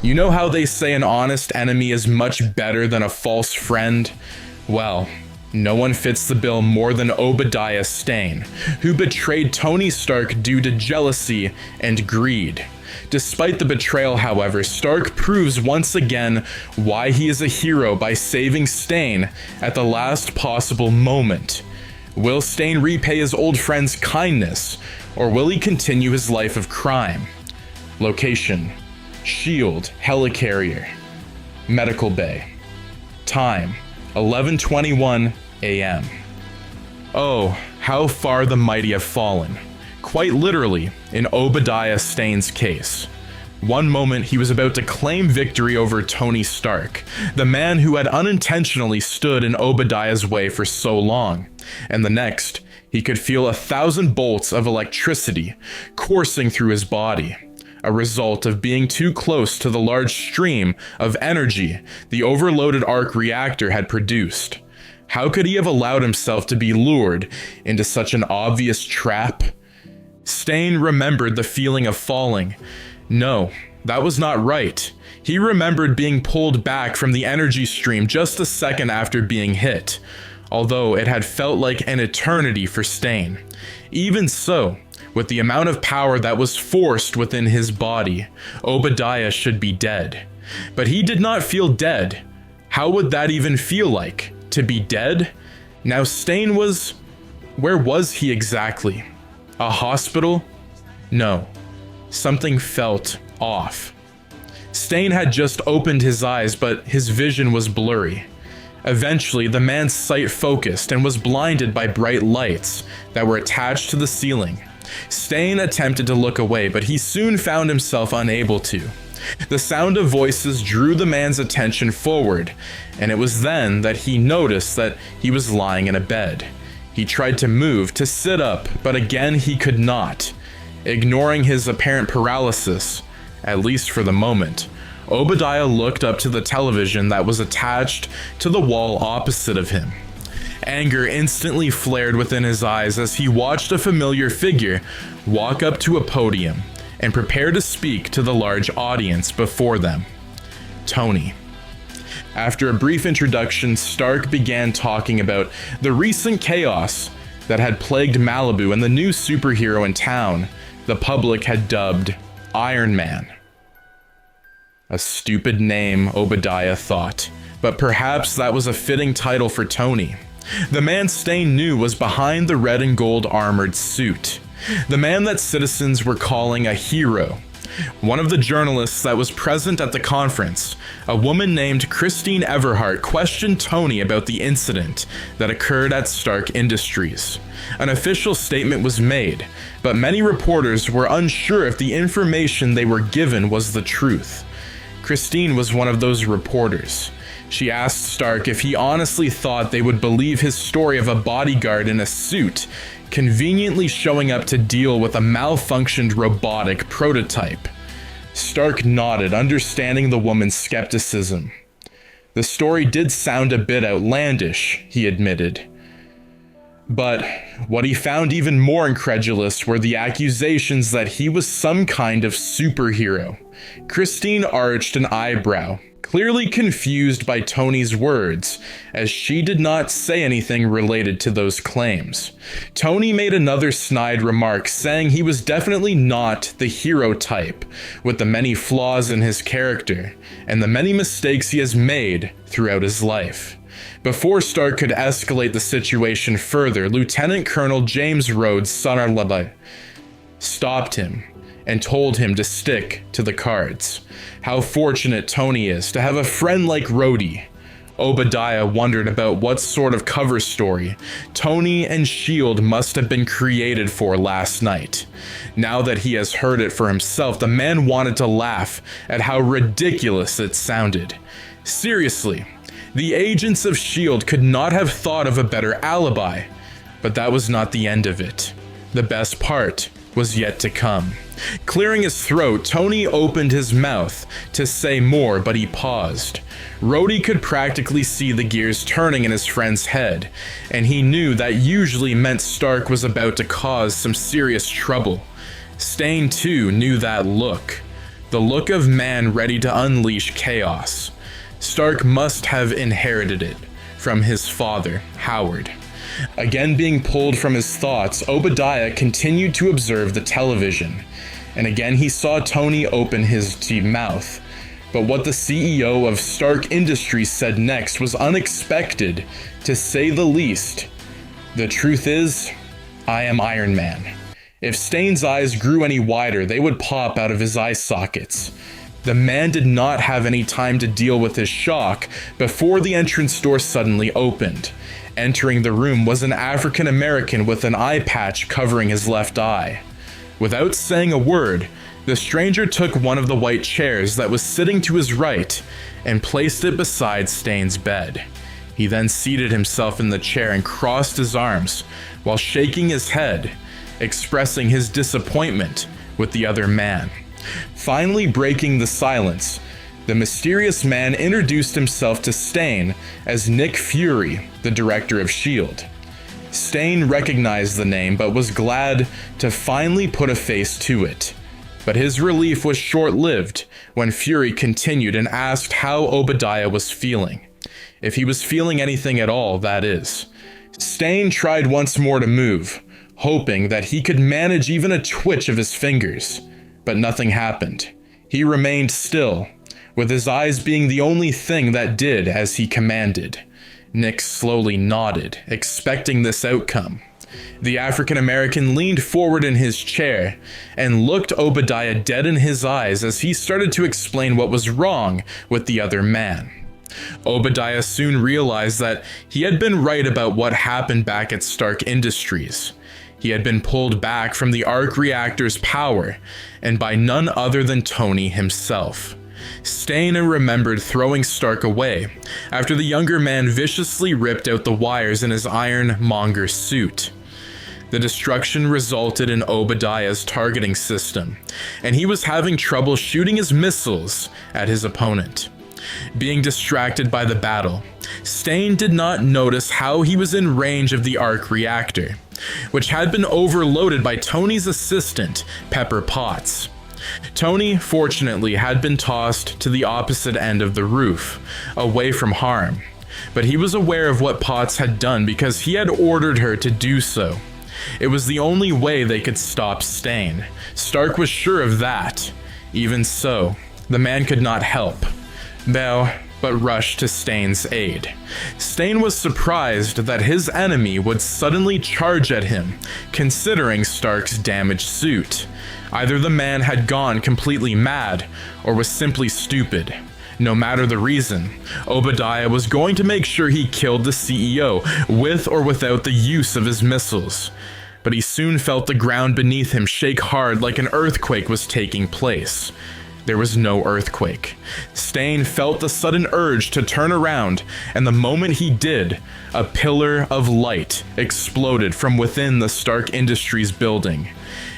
You know how they say an honest enemy is much better than a false friend? Well, no one fits the bill more than Obadiah Stane, who betrayed Tony Stark due to jealousy and greed. Despite the betrayal, however, Stark proves once again why he is a hero by saving Stane at the last possible moment. Will Stane repay his old friend's kindness, or will he continue his life of crime? Location: S.H.I.E.L.D. helicarrier. Medical bay. Time: 11:21 a.m. Oh, how far the mighty have fallen. Quite literally, in Obadiah Stane's case. One moment he was about to claim victory over Tony Stark, the man who had unintentionally stood in Obadiah's way for so long, and the next, he could feel 1,000 bolts of electricity coursing through his body, a result of being too close to the large stream of energy the overloaded arc reactor had produced. How could he have allowed himself to be lured into such an obvious trap? Stane remembered the feeling of falling. No, that was not right. He remembered being pulled back from the energy stream just a second after being hit, although it had felt like an eternity for Stane. Even so, with the amount of power that was forced within his body, Obadiah should be dead. But he did not feel dead. How would that even feel like? To be dead? Now Stane was... where was he exactly? A hospital? No. Something felt off. Stane had just opened his eyes, but his vision was blurry. Eventually, the man's sight focused and was blinded by bright lights that were attached to the ceiling. Stane attempted to look away, but he soon found himself unable to. The sound of voices drew the man's attention forward, and it was then that he noticed that he was lying in a bed. He tried to move, to sit up, but again he could not. Ignoring his apparent paralysis, at least for the moment, Obadiah looked up to the television that was attached to the wall opposite of him. Anger instantly flared within his eyes as he watched a familiar figure walk up to a podium and prepare to speak to the large audience before them. Tony. After a brief introduction, Stark began talking about the recent chaos that had plagued Malibu and the new superhero in town the public had dubbed Iron Man. A stupid name, Obadiah thought, but perhaps that was a fitting title for Tony. The man Stane knew was behind the red and gold armored suit. The man that citizens were calling a hero. One of the journalists that was present at the conference, a woman named Christine Everhart, questioned Tony about the incident that occurred at Stark Industries. An official statement was made, but many reporters were unsure if the information they were given was the truth. Christine was one of those reporters. She asked Stark if he honestly thought they would believe his story of a bodyguard in a suit conveniently showing up to deal with a malfunctioned robotic prototype. Stark nodded, understanding the woman's skepticism. The story did sound a bit outlandish, he admitted. But what he found even more incredulous were the accusations that he was some kind of superhero. Christine arched an eyebrow, clearly confused by Tony's words, as she did not say anything related to those claims. Tony made another snide remark, saying he was definitely not the hero type, with the many flaws in his character, and the many mistakes he has made throughout his life. Before Stark could escalate the situation further, Lieutenant Colonel James Rhodes Sonarlada stopped him and told him to stick to the cards. How fortunate Tony is to have a friend like Rhodey. Obadiah wondered about what sort of cover story Tony and S.H.I.E.L.D. must have been created for last night. Now that he has heard it for himself, the man wanted to laugh at how ridiculous it sounded. Seriously, the agents of S.H.I.E.L.D. could not have thought of a better alibi, but that was not the end of it. The best part was yet to come. Clearing his throat, Tony opened his mouth to say more, but he paused. Rhodey could practically see the gears turning in his friend's head, and he knew that usually meant Stark was about to cause some serious trouble. Stane too knew that look. The look of man ready to unleash chaos. Stark must have inherited it from his father, Howard. Again being pulled from his thoughts, Obadiah continued to observe the television, and again he saw Tony open his deep mouth. But what the CEO of Stark Industries said next was unexpected, to say the least. The truth is, I am Iron Man. If Stane's eyes grew any wider, they would pop out of his eye sockets. The man did not have any time to deal with his shock before the entrance door suddenly opened. Entering the room was an African American with an eye patch covering his left eye. Without saying a word, the stranger took one of the white chairs that was sitting to his right and placed it beside Stane's bed. He then seated himself in the chair and crossed his arms while shaking his head, expressing his disappointment with the other man. Finally breaking the silence, the mysterious man introduced himself to Stane as Nick Fury, the director of S.H.I.E.L.D. Stane recognized the name but was glad to finally put a face to it. But his relief was short-lived when Fury continued and asked how Obadiah was feeling. If he was feeling anything at all, that is. Stane tried once more to move, hoping that he could manage even a twitch of his fingers, but nothing happened. He remained still, with his eyes being the only thing that did as he commanded. Nick slowly nodded, expecting this outcome. The African American leaned forward in his chair and looked Obadiah dead in his eyes as he started to explain what was wrong with the other man. Obadiah soon realized that he had been right about what happened back at Stark Industries. He had been pulled back from the arc reactor's power, and by none other than Tony himself. Stane remembered throwing Stark away after the younger man viciously ripped out the wires in his Iron Monger suit. The destruction resulted in Obadiah's targeting system, and he was having trouble shooting his missiles at his opponent. Being distracted by the battle, Stane did not notice how he was in range of the arc reactor, which had been overloaded by Tony's assistant, Pepper Potts. Tony, fortunately, had been tossed to the opposite end of the roof, away from harm, but he was aware of what Potts had done because he had ordered her to do so. It was the only way they could stop Stane. Stark was sure of that. Even so, the man could not help, but rushed to Stane's aid. Stane was surprised that his enemy would suddenly charge at him, considering Stark's damaged suit. Either the man had gone completely mad, or was simply stupid. No matter the reason, Obadiah was going to make sure he killed the CEO, with or without the use of his missiles. But he soon felt the ground beneath him shake hard like an earthquake was taking place. There was no earthquake. Stane felt the sudden urge to turn around, and the moment he did, a pillar of light exploded from within the Stark Industries building.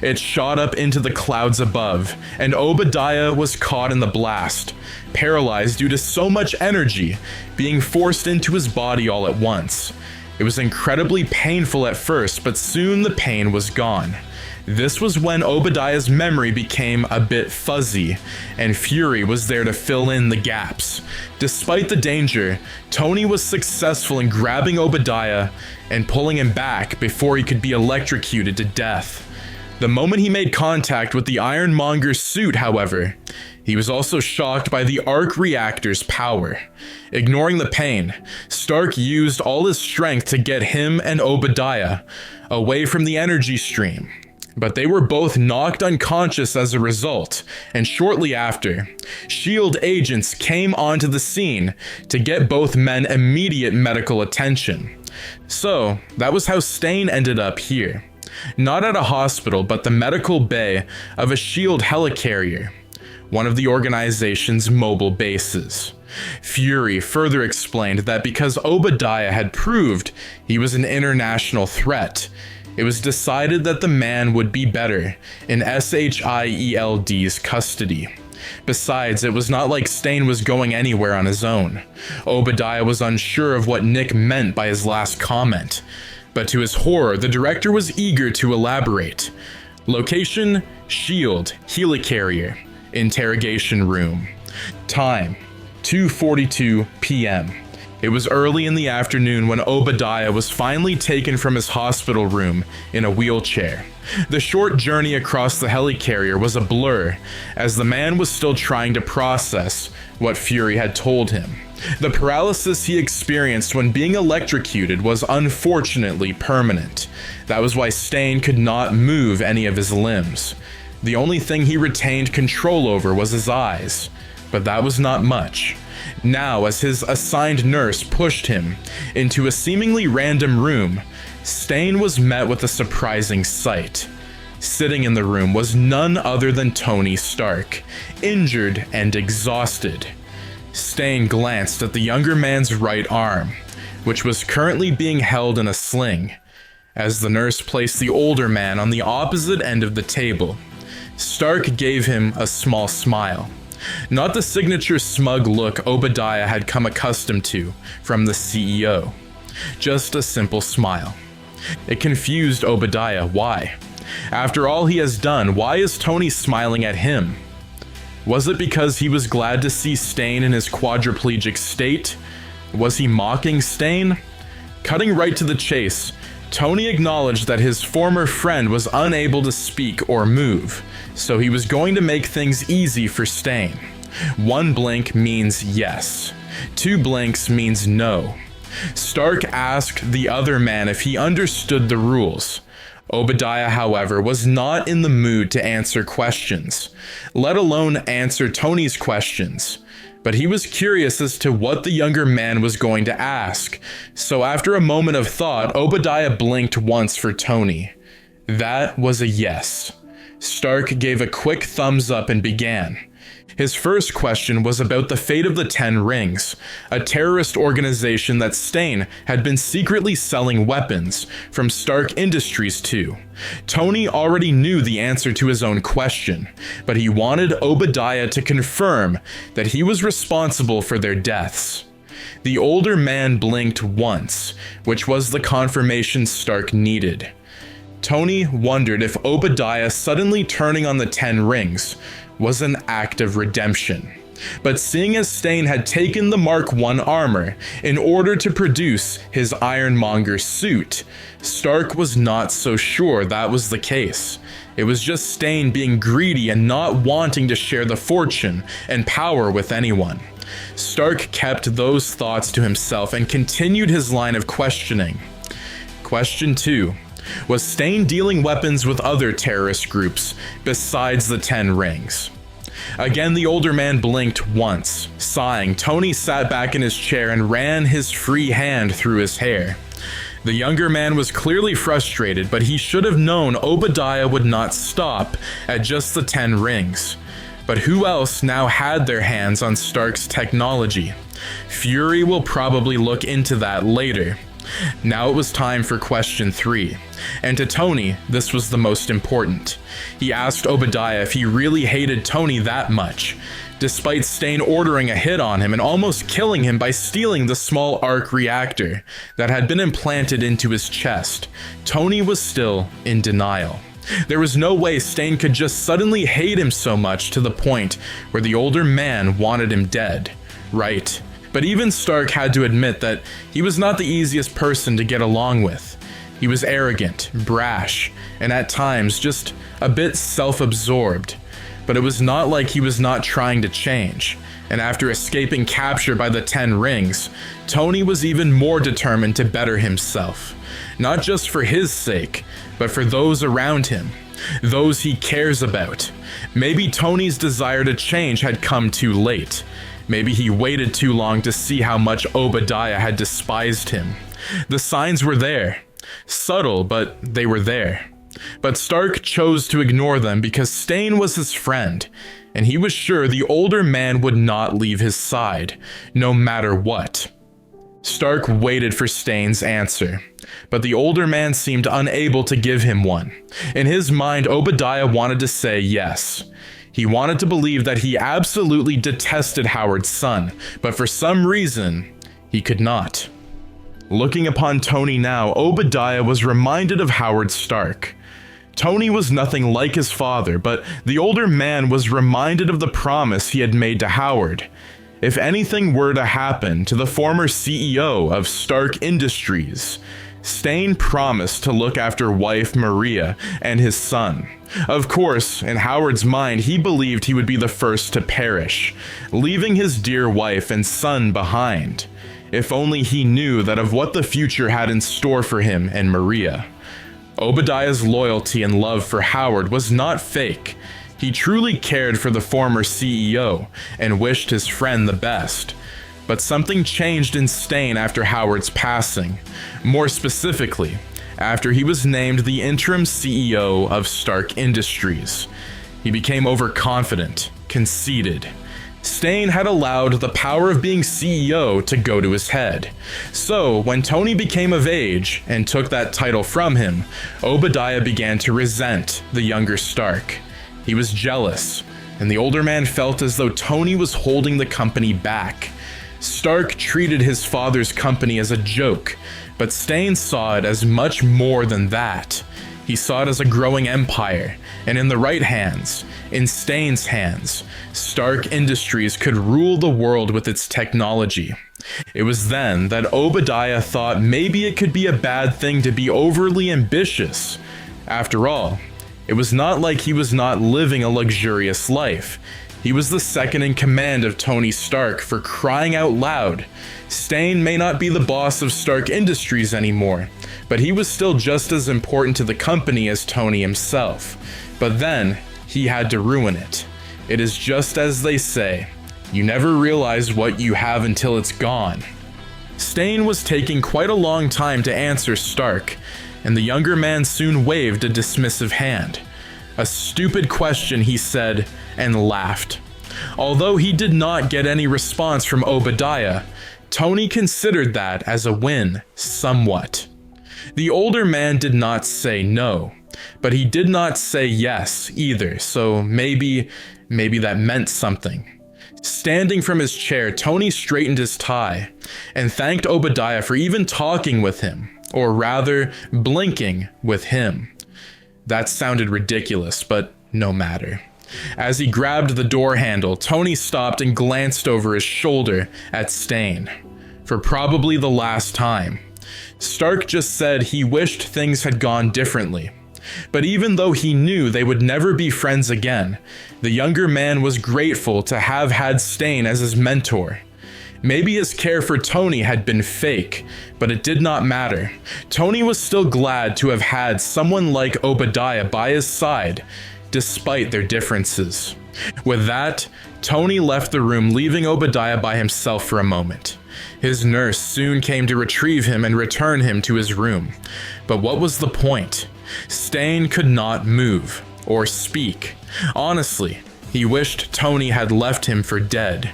It shot up into the clouds above, and Obadiah was caught in the blast, paralyzed due to so much energy being forced into his body all at once. It was incredibly painful at first, but soon the pain was gone. This was when Obadiah's memory became a bit fuzzy, and Fury was there to fill in the gaps. Despite the danger, Tony was successful in grabbing Obadiah and pulling him back before he could be electrocuted to death. The moment he made contact with the Iron Monger's suit, however, he was also shocked by the arc reactor's power. Ignoring the pain, Stark used all his strength to get him and Obadiah away from the energy stream. But they were both knocked unconscious as a result, and shortly after, S.H.I.E.L.D. agents came onto the scene to get both men immediate medical attention. So, that was how Stane ended up here. Not at a hospital, but the medical bay of a S.H.I.E.L.D. helicarrier, one of the organization's mobile bases. Fury further explained that because Obadiah had proved he was an international threat, it was decided that the man would be better in SHIELD's custody. Besides, it was not like Stane was going anywhere on his own. Obadiah was unsure of what Nick meant by his last comment, but to his horror, the director was eager to elaborate. Location, shield, helicarrier, interrogation room. Time, 2:42 p.m. It was early in the afternoon when Obadiah was finally taken from his hospital room in a wheelchair. The short journey across the helicarrier was a blur, as the man was still trying to process what Fury had told him. The paralysis he experienced when being electrocuted was unfortunately permanent. That was why Stane could not move any of his limbs. The only thing he retained control over was his eyes, but that was not much. Now, as his assigned nurse pushed him into a seemingly random room, Stane was met with a surprising sight. Sitting in the room was none other than Tony Stark, injured and exhausted. Stane glanced at the younger man's right arm, which was currently being held in a sling, as the nurse placed the older man on the opposite end of the table. Stark gave him a small smile. Not the signature smug look Obadiah had come accustomed to from the CEO. Just a simple smile. It confused Obadiah. Why? After all he has done, why is Tony smiling at him? Was it because he was glad to see Stane in his quadriplegic state? Was he mocking Stane? Cutting right to the chase, Tony acknowledged that his former friend was unable to speak or move, so he was going to make things easy for Stane. One blink means yes. 2 blinks means no. Stark asked the other man if he understood the rules. Obadiah, however, was not in the mood to answer questions, let alone answer Tony's questions. But he was curious as to what the younger man was going to ask, so after a moment of thought, Obadiah blinked once for Tony. That was a yes. Stark gave a quick thumbs up and began. His first question was about the fate of the 10 Rings, a terrorist organization that Stane had been secretly selling weapons from Stark Industries to. Tony already knew the answer to his own question, but he wanted Obadiah to confirm that he was responsible for their deaths. The older man blinked once, which was the confirmation Stark needed. Tony wondered if Obadiah suddenly turning on the 10 Rings was an act of redemption. But seeing as Stane had taken the Mark I armor in order to produce his Iron Monger suit, Stark was not so sure that was the case. It was just Stane being greedy and not wanting to share the fortune and power with anyone. Stark kept those thoughts to himself and continued his line of questioning. Question 2. Was Stane dealing weapons with other terrorist groups besides the 10 Rings? Again, the older man blinked once. Sighing, Tony sat back in his chair and ran his free hand through his hair. The younger man was clearly frustrated, but he should have known Obadiah would not stop at just the 10 Rings. But who else now had their hands on Stark's technology? Fury will probably look into that later. Now it was time for question 3, and to Tony, this was the most important. He asked Obadiah if he really hated Tony that much, despite Stane ordering a hit on him and almost killing him by stealing the small arc reactor that had been implanted into his chest. Tony was still in denial. There was no way Stane could just suddenly hate him so much to the point where the older man wanted him dead, right? But even Stark had to admit that he was not the easiest person to get along with. He was arrogant, brash, and at times just a bit self-absorbed. But it was not like he was not trying to change, and after escaping capture by the 10 Rings, Tony was even more determined to better himself. Not just for his sake, but for those around him, those he cares about. Maybe Tony's desire to change had come too late. Maybe he waited too long to see how much Obadiah had despised him. The signs were there. Subtle, but they were there. But Stark chose to ignore them because Stane was his friend, and he was sure the older man would not leave his side, no matter what. Stark waited for Stane's answer, but the older man seemed unable to give him one. In his mind, Obadiah wanted to say yes. He wanted to believe that he absolutely detested Howard's son, but for some reason, he could not. Looking upon Tony now, Obadiah was reminded of Howard Stark. Tony was nothing like his father, but the older man was reminded of the promise he had made to Howard. If anything were to happen to the former CEO of Stark Industries, Stane promised to look after wife Maria and his son. Of course, in Howard's mind, he believed he would be the first to perish, leaving his dear wife and son behind. If only he knew that of what the future had in store for him and Maria. Obadiah's loyalty and love for Howard was not fake. He truly cared for the former CEO and wished his friend the best. But something changed in Stane after Howard's passing. More specifically, after he was named the interim CEO of Stark Industries. He became overconfident, conceited. Stane had allowed the power of being CEO to go to his head. So, when Tony became of age and took that title from him, Obadiah began to resent the younger Stark. He was jealous, and the older man felt as though Tony was holding the company back. Stark treated his father's company as a joke, but Stane saw it as much more than that. He saw it as a growing empire, and in the right hands, in Stane's hands, Stark Industries could rule the world with its technology. It was then that Obadiah thought maybe it could be a bad thing to be overly ambitious. After all, it was not like he was not living a luxurious life. He was the second in command of Tony Stark, for crying out loud. Stane may not be the boss of Stark Industries anymore, but he was still just as important to the company as Tony himself. But then, he had to ruin it. It is just as they say, you never realize what you have until it's gone. Stane was taking quite a long time to answer Stark, and the younger man soon waved a dismissive hand. A stupid question, he said, and laughed. Although he did not get any response from Obadiah, Tony considered that as a win, somewhat. The older man did not say no, but he did not say yes either, so maybe that meant something. Standing from his chair, Tony straightened his tie and thanked Obadiah for even talking with him, or rather, blinking with him. That sounded ridiculous, but no matter. As he grabbed the door handle, Tony stopped and glanced over his shoulder at Stane. For probably the last time. Stark just said he wished things had gone differently. But even though he knew they would never be friends again, the younger man was grateful to have had Stane as his mentor. Maybe his care for Tony had been fake, but it did not matter. Tony was still glad to have had someone like Obadiah by his side, despite their differences. With that, Tony left the room, leaving Obadiah by himself for a moment. His nurse soon came to retrieve him and return him to his room. But what was the point? Stane could not move or speak. Honestly, he wished Tony had left him for dead.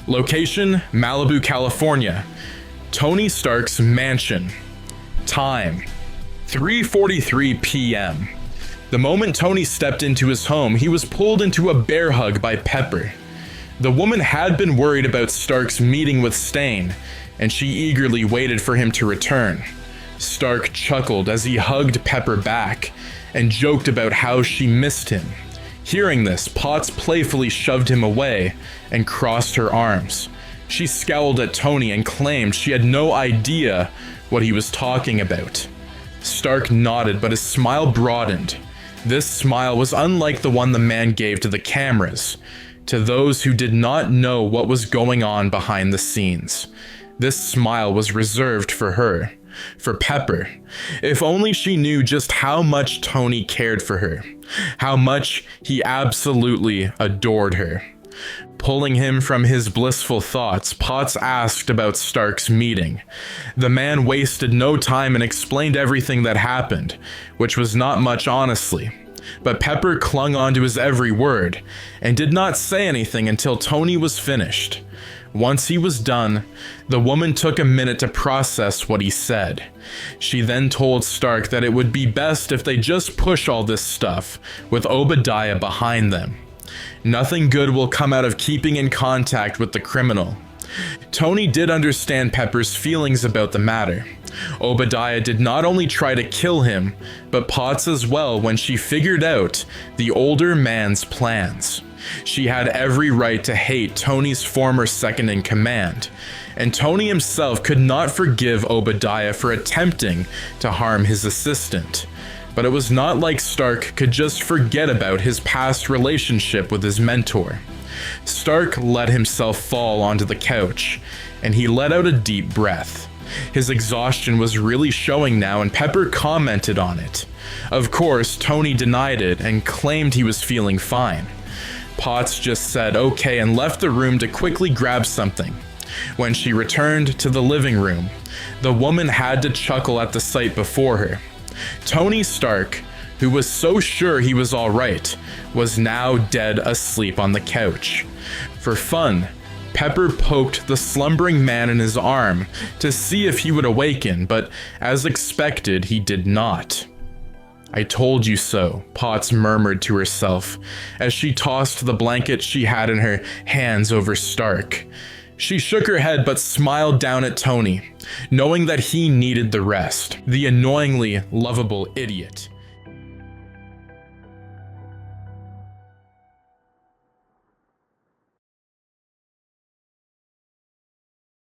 Location, Malibu, California. Tony Stark's mansion. Time, 3:43 p.m. The moment Tony stepped into his home, he was pulled into a bear hug by Pepper. The woman had been worried about Stark's meeting with Stane, and she eagerly waited for him to return. Stark chuckled as he hugged Pepper back, and joked about how she missed him. Hearing this, Potts playfully shoved him away and crossed her arms. She scowled at Tony and claimed she had no idea what he was talking about. Stark nodded, but his smile broadened. This smile was unlike the one the man gave to the cameras, to those who did not know what was going on behind the scenes. This smile was reserved for her, for Pepper. If only she knew just how much Tony cared for her, how much he absolutely adored her. Pulling him from his blissful thoughts, Potts asked about Stark's meeting. The man wasted no time and explained everything that happened, which was not much honestly. But Pepper clung on to his every word, and did not say anything until Tony was finished. Once he was done, the woman took a minute to process what he said. She then told Stark that it would be best if they just push all this stuff, with Obadiah behind them. Nothing good will come out of keeping in contact with the criminal. Tony did understand Pepper's feelings about the matter. Obadiah did not only try to kill him, but Potts as well when she figured out the older man's plans. She had every right to hate Tony's former second-in-command, and Tony himself could not forgive Obadiah for attempting to harm his assistant. But it was not like Stark could just forget about his past relationship with his mentor. Stark let himself fall onto the couch, and he let out a deep breath. His exhaustion was really showing now, and Pepper commented on it. Of course, Tony denied it and claimed he was feeling fine. Potts just said okay and left the room to quickly grab something. When she returned to the living room, the woman had to chuckle at the sight before her. Tony Stark, who was so sure he was all right, was now dead asleep on the couch. For fun, Pepper poked the slumbering man in his arm to see if he would awaken, but as expected, he did not. "I told you so," Potts murmured to herself as she tossed the blanket she had in her hands over Stark. She shook her head but smiled down at Tony, knowing that he needed the rest, the annoyingly lovable idiot.